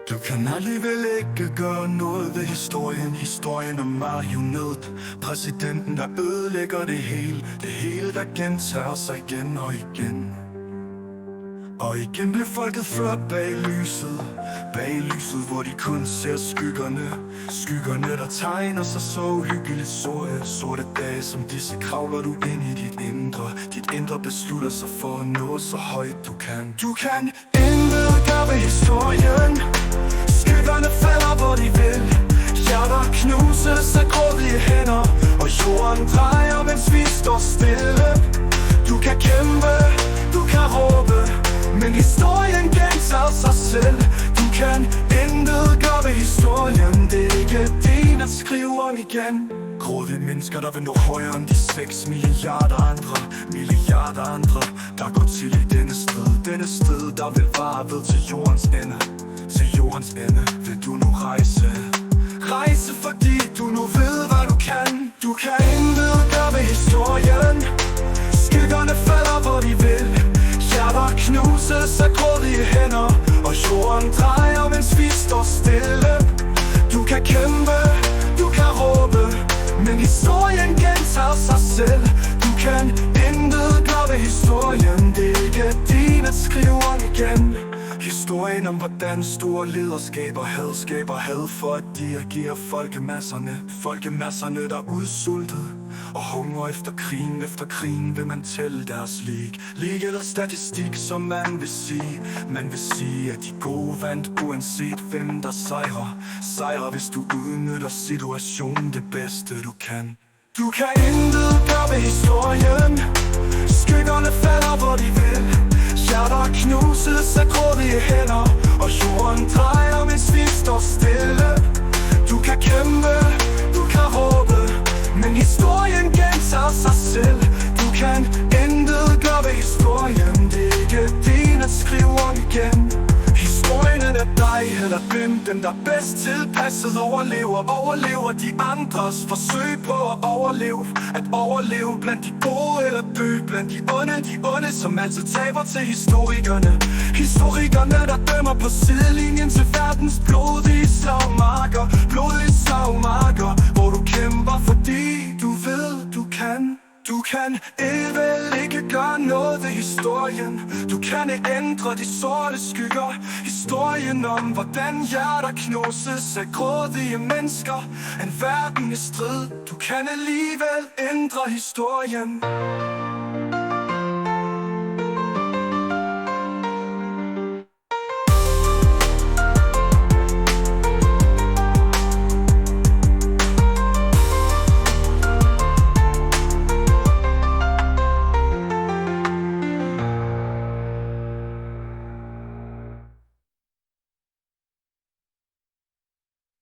Du kan alligevel ikke gøre noget ved historien. Historien om marionet, præsidenten der ødelægger det hele der gentager sig igen og igen. Og igen blev folket ført bag lyset, hvor de kun ser skyggerne der tegner sig så uhyggeligt sorte dage som disse kravler du ind i dit indre beslutter sig for at nå så højt du kan. Du kan intet gøre ved historien, skyggerne falder hvor de vil, hjerter knuses af grådige hænder, og jorden drejer mens vi står stille. Du kan kæmpe, du kan råbe, men historien gentager sig selv. Du kan intet gøre ved historien, det er ikke din at skrive om igen. Grådige mennesker der vil nå højere end de 6 milliarder andre der går til i denne strid der vil vare ved til jordens ende. Vil du nu rejse fordi du nu ved hvad du kan. Du kan intet gøre ved historien, skyggerne falder hvor de vil, hjerter knuses af grådige hænder, og jorden drejer mens vi står stille. Du kan kæmpe, du kan råbe, men historien gentager sig selv. Du kan intet gøre ved historien, det er ikke din at skrive om igen. Historien om hvordan store lederskaber had for at dirigere folkemasserne der udsultet og hunger efter krigen vil man tælle deres lig eller statistik som man vil sige at de gode vandt uanset hvem der sejrer hvis du udnytter situationen det bedste du kan. Du kan intet gøre ved historien, skyggerne falder hvor de vil, hjerter knuses af grådige hænder, og jorden drejer mens vi står stille. Du kan kæmpe, du kan råbe, men historien gentager sig selv. Du kan intet gøre ved historien, det er ikke din at skrive om igen. Historien er dig eller dem der bedst tilpasset overlever de andres forsøg på at overleve blandt de gode eller dø blandt de onde som altid taber til historikerne der dømmer på sidelinjen til verdens blodige slagmarker, hvor du kæmper fordi du ved du kan. Du kan alligevel ikke gøre noget ved historien, du kan ikke ændre de sorte skygger. Historien om hvordan hjerter knuses af grådige mennesker, en verden i strid. Du kan alligevel ændre historien.